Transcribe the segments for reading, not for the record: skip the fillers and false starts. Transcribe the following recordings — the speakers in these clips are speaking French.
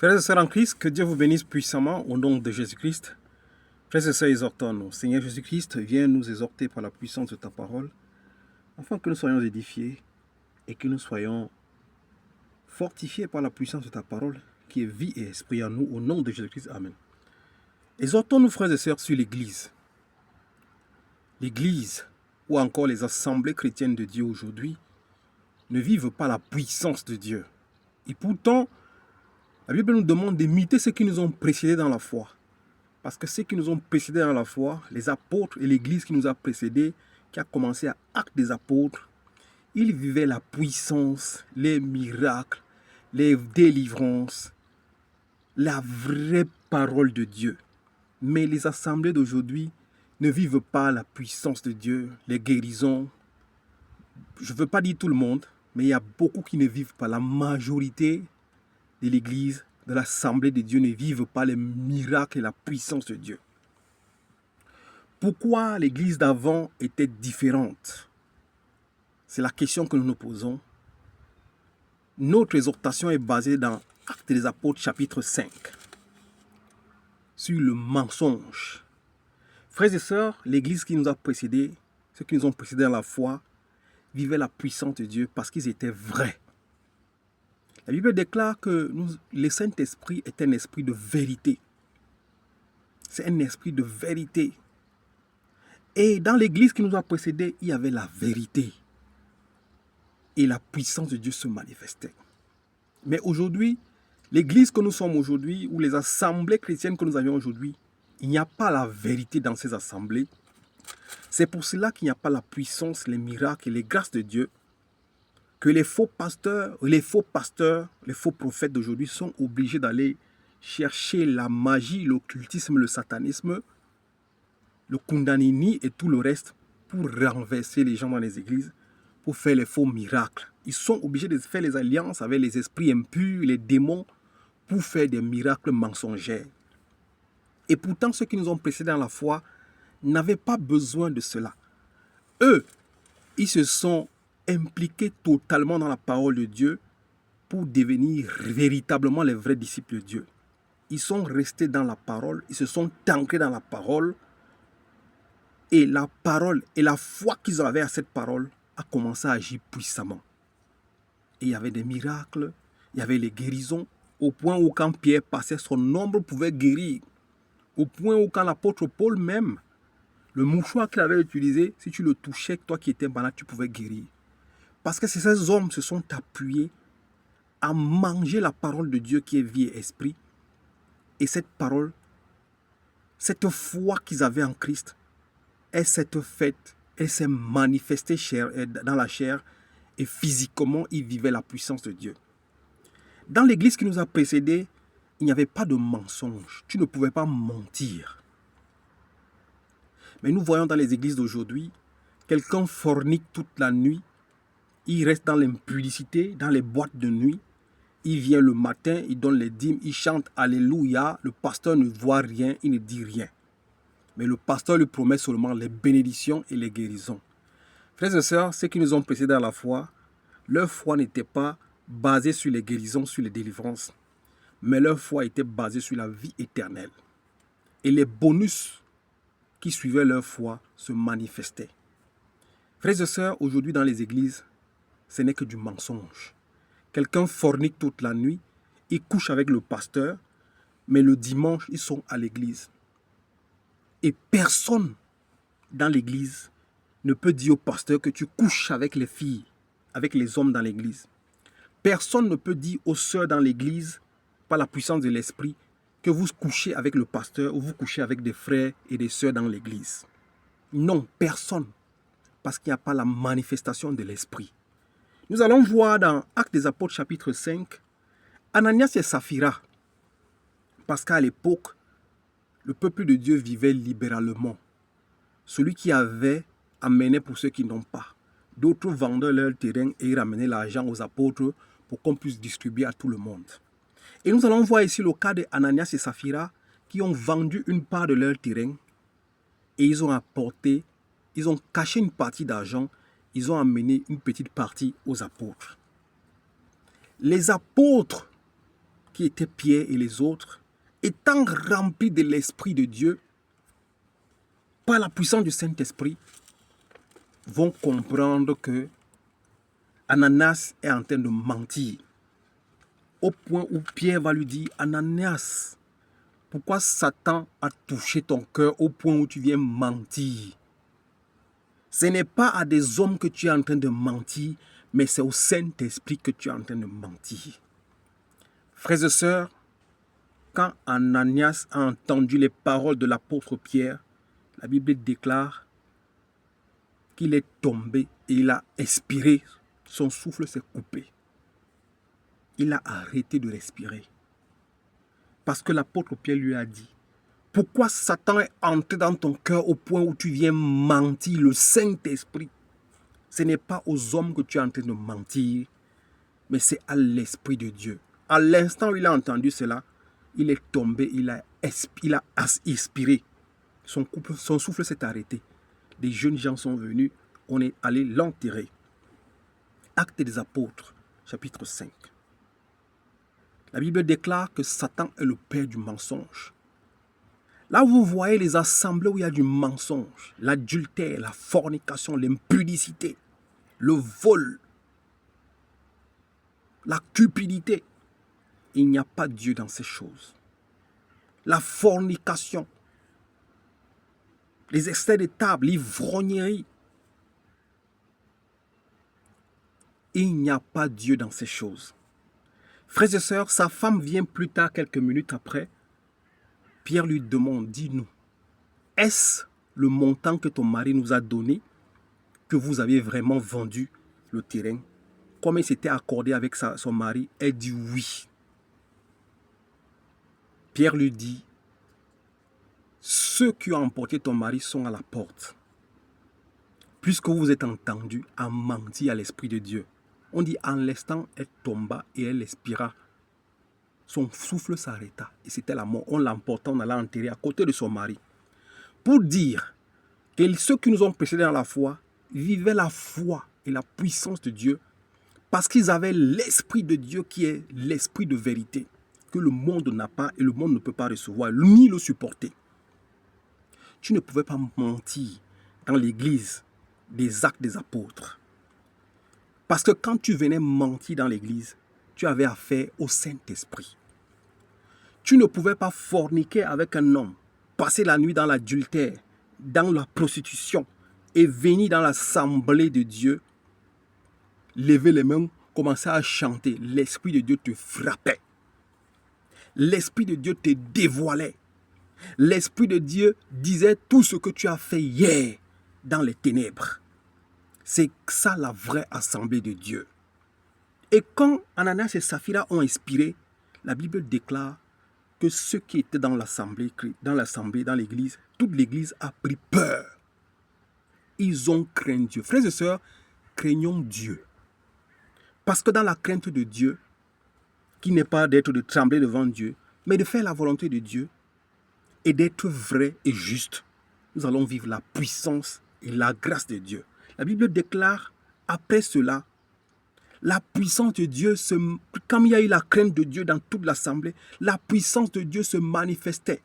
Frères et sœurs en Christ, que Dieu vous bénisse puissamment au nom de Jésus-Christ. Frères et sœurs, exhortons-nous. Seigneur Jésus-Christ, viens nous exhorter par la puissance de ta parole, afin que nous soyons édifiés et que nous soyons fortifiés par la puissance de ta parole, qui est vie et esprit en nous, au nom de Jésus-Christ. Amen. Exhortons-nous, frères et sœurs, sur l'Église. L'Église, ou encore les assemblées chrétiennes de Dieu aujourd'hui, ne vivent pas la puissance de Dieu. Et pourtant, la Bible nous demande d'imiter ceux qui nous ont précédés dans la foi. Parce que ceux qui nous ont précédés dans la foi, les apôtres et l'Église qui nous a précédés, qui a commencé à Actes des apôtres, ils vivaient la puissance, les miracles, les délivrances, la vraie parole de Dieu. Mais les assemblées d'aujourd'hui ne vivent pas la puissance de Dieu, les guérisons. Je ne veux pas dire tout le monde, mais il y a beaucoup qui ne vivent pas. La majorité de l'Église, de l'Assemblée de Dieu ne vivent pas les miracles et la puissance de Dieu. Pourquoi l'Église d'avant était différente? C'est la question que nous nous posons. Notre exhortation est basée dans Actes des Apôtres chapitre 5, sur le mensonge. Frères et sœurs, l'Église qui nous a précédés, ceux qui nous ont précédés dans la foi, vivaient la puissance de Dieu parce qu'ils étaient vrais. La Bible déclare que le Saint-Esprit est un esprit de vérité. C'est un esprit de vérité. Et dans l'Église qui nous a précédés, il y avait la vérité. Et la puissance de Dieu se manifestait. Mais aujourd'hui, l'Église que nous sommes aujourd'hui, ou les assemblées chrétiennes que nous avions aujourd'hui, il n'y a pas la vérité dans ces assemblées. C'est pour cela qu'il n'y a pas la puissance, les miracles et les grâces de Dieu, que les faux pasteurs, les faux prophètes d'aujourd'hui sont obligés d'aller chercher la magie, l'occultisme, le satanisme, le kundalini et tout le reste pour renverser les gens dans les églises, pour faire les faux miracles. Ils sont obligés de faire les alliances avec les esprits impurs, les démons, pour faire des miracles mensongers. Et pourtant, ceux qui nous ont précédés dans la foi n'avaient pas besoin de cela. Eux, ils se sont impliqués totalement dans la parole de Dieu pour devenir véritablement les vrais disciples de Dieu. Ils sont restés dans la parole, ils se sont ancrés dans la parole, et la parole et la foi qu'ils avaient à cette parole a commencé à agir puissamment. Et il y avait des miracles, il y avait les guérisons, au point où quand Pierre passait, son ombre pouvait guérir. Au point où quand l'apôtre Paul même, le mouchoir qu'il avait utilisé, si tu le touchais, toi qui étais malade, tu pouvais guérir. Parce que ces hommes se sont appuyés à manger la parole de Dieu qui est vie et esprit. Et cette parole, cette foi qu'ils avaient en Christ, elle s'est manifestée dans la chair et physiquement, ils vivaient la puissance de Dieu. Dans l'église qui nous a précédés, il n'y avait pas de mensonge. Tu ne pouvais pas mentir. Mais nous voyons dans les églises d'aujourd'hui, quelqu'un fornique toute la nuit, il reste dans l'impudicité, dans les boîtes de nuit, il vient le matin, il donne les dîmes, il chante Alléluia, le pasteur ne voit rien, il ne dit rien. Mais le pasteur lui promet seulement les bénédictions et les guérisons. Frères et sœurs, ceux qui nous ont précédés à la foi, leur foi n'était pas basée sur les guérisons, sur les délivrances, mais leur foi était basée sur la vie éternelle. Et les bonus qui suivaient leur foi se manifestaient. Frères et sœurs, aujourd'hui dans les églises, ce n'est que du mensonge. Quelqu'un fornique toute la nuit, il couche avec le pasteur, mais le dimanche, ils sont à l'église. Et personne dans l'église ne peut dire au pasteur que tu couches avec les filles, avec les hommes dans l'église. Personne ne peut dire aux sœurs dans l'église, par la puissance de l'esprit, que vous couchez avec le pasteur ou vous couchez avec des frères et des sœurs dans l'église. Non, personne. Parce qu'il n'y a pas la manifestation de l'esprit. Nous allons voir dans Actes des Apôtres chapitre 5, Ananias et Saphira. Parce qu'à l'époque, le peuple de Dieu vivait libéralement. Celui qui avait amenait pour ceux qui n'ont pas. D'autres vendaient leur terrain et ramenaient l'argent aux apôtres pour qu'on puisse distribuer à tout le monde. Et nous allons voir ici le cas de Ananias et Saphira qui ont vendu une part de leur terrain et ils ont caché une partie d'argent, ils ont amené une petite partie aux apôtres. Les apôtres qui étaient Pierre et les autres, étant remplis de l'Esprit de Dieu, par la puissance du Saint-Esprit, vont comprendre que Ananias est en train de mentir. Au point où Pierre va lui dire, Ananias, pourquoi Satan a touché ton cœur au point où tu viens mentir? Ce n'est pas à des hommes que tu es en train de mentir, mais c'est au Saint-Esprit que tu es en train de mentir. Frères et sœurs, quand Ananias a entendu les paroles de l'apôtre Pierre, la Bible déclare qu'il est tombé et il a expiré. Son souffle s'est coupé. Il a arrêté de respirer. Parce que l'apôtre Pierre lui a dit, pourquoi Satan est entré dans ton cœur au point où tu viens mentir? Le Saint-Esprit, ce n'est pas aux hommes que tu es en train de mentir, mais c'est à l'Esprit de Dieu. À l'instant où il a entendu cela, il est tombé, il a expiré. Son souffle s'est arrêté. Des jeunes gens sont venus, on est allé l'enterrer. Actes des Apôtres, chapitre 5. La Bible déclare que Satan est le père du mensonge. Là où vous voyez les assemblées où il y a du mensonge, l'adultère, la fornication, l'impudicité, le vol, la cupidité, il n'y a pas Dieu dans ces choses. La fornication, les excès de table, l'ivrognerie, il n'y a pas Dieu dans ces choses. Frères et sœurs, sa femme vient plus tard, quelques minutes après. Pierre lui demande, dis-nous, est-ce le montant que ton mari nous a donné, que vous avez vraiment vendu le terrain, comme il s'était accordé avec son mari? Elle dit oui. Pierre lui dit, ceux qui ont emporté ton mari sont à la porte. Puisque vous êtes entendus à mentir à l'Esprit de Dieu. On dit, en l'instant, elle tomba et elle expira. Son souffle s'arrêta et c'était la mort. On l'emporta, on allait enterrer à côté de son mari. Pour dire que ceux qui nous ont précédés dans la foi vivaient la foi et la puissance de Dieu parce qu'ils avaient l'Esprit de Dieu qui est l'Esprit de vérité que le monde n'a pas et le monde ne peut pas recevoir ni le supporter. Tu ne pouvais pas mentir dans l'église des Actes des Apôtres. Parce que quand tu venais mentir dans l'église, tu avais affaire au Saint-Esprit. Tu ne pouvais pas forniquer avec un homme, passer la nuit dans l'adultère, dans la prostitution et venir dans l'assemblée de Dieu, lever les mains, commencer à chanter. L'Esprit de Dieu te frappait. L'Esprit de Dieu te dévoilait. L'Esprit de Dieu disait tout ce que tu as fait hier dans les ténèbres. C'est ça la vraie assemblée de Dieu. Et quand Ananias et Saphira ont expiré, la Bible déclare que ceux qui étaient dans l'assemblée, dans l'église, toute l'église a pris peur. Ils ont craint Dieu. Frères et sœurs, craignons Dieu. Parce que dans la crainte de Dieu, qui n'est pas d'être de trembler devant Dieu, mais de faire la volonté de Dieu et d'être vrai et juste, nous allons vivre la puissance et la grâce de Dieu. La Bible déclare, après cela, la puissance de Dieu, comme il y a eu la crainte de Dieu dans toute l'assemblée, la puissance de Dieu se manifestait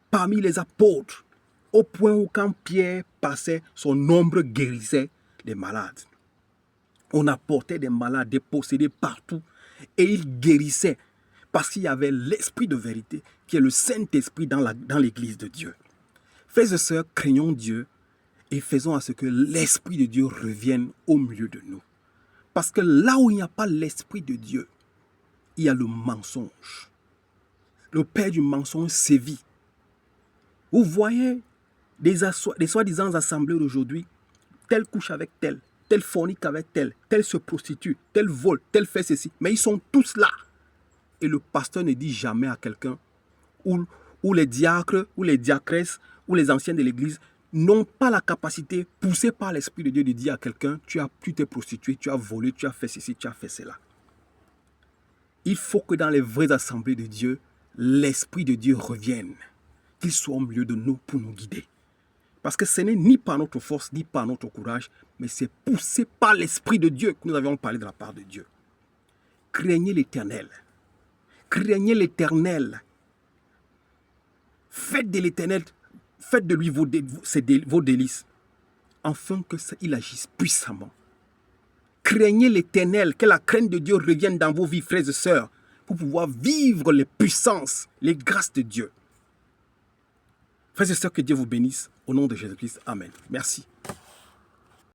parmi les apôtres, au point où quand Pierre passait, son ombre guérissait les malades. On apportait des malades, des possédés partout, et il guérissait, parce qu'il y avait l'Esprit de vérité, qui est le Saint-Esprit dans l'église de Dieu. Frères et sœurs, craignons Dieu, et faisons à ce que l'Esprit de Dieu revienne au milieu de nous. Parce que là où il n'y a pas l'Esprit de Dieu, il y a le mensonge. Le père du mensonge sévit. Vous voyez des soi-disant assemblées d'aujourd'hui, tel couche avec tel fornique avec tel se prostitue, tel vole, tel fait ceci. Mais ils sont tous là. Et le pasteur ne dit jamais à quelqu'un, ou les diacres, ou les diacresses, ou les anciens de l'église, n'ont pas la capacité, poussée par l'Esprit de Dieu, de dire à quelqu'un, tu t'es prostitué, tu as volé, tu as fait ceci, tu as fait cela. Il faut que dans les vraies assemblées de Dieu, l'Esprit de Dieu revienne, qu'il soit au milieu de nous pour nous guider. Parce que ce n'est ni par notre force, ni par notre courage, mais c'est poussé par l'Esprit de Dieu que nous avions parlé de la part de Dieu. Craignez l'Éternel. Craignez l'Éternel. Faites de l'Éternel, faites de lui vos délices, afin qu'il agisse puissamment. Craignez l'Éternel, que la crainte de Dieu revienne dans vos vies, frères et sœurs, pour pouvoir vivre les puissances, les grâces de Dieu. Frères et sœurs, que Dieu vous bénisse. Au nom de Jésus-Christ, Amen. Merci.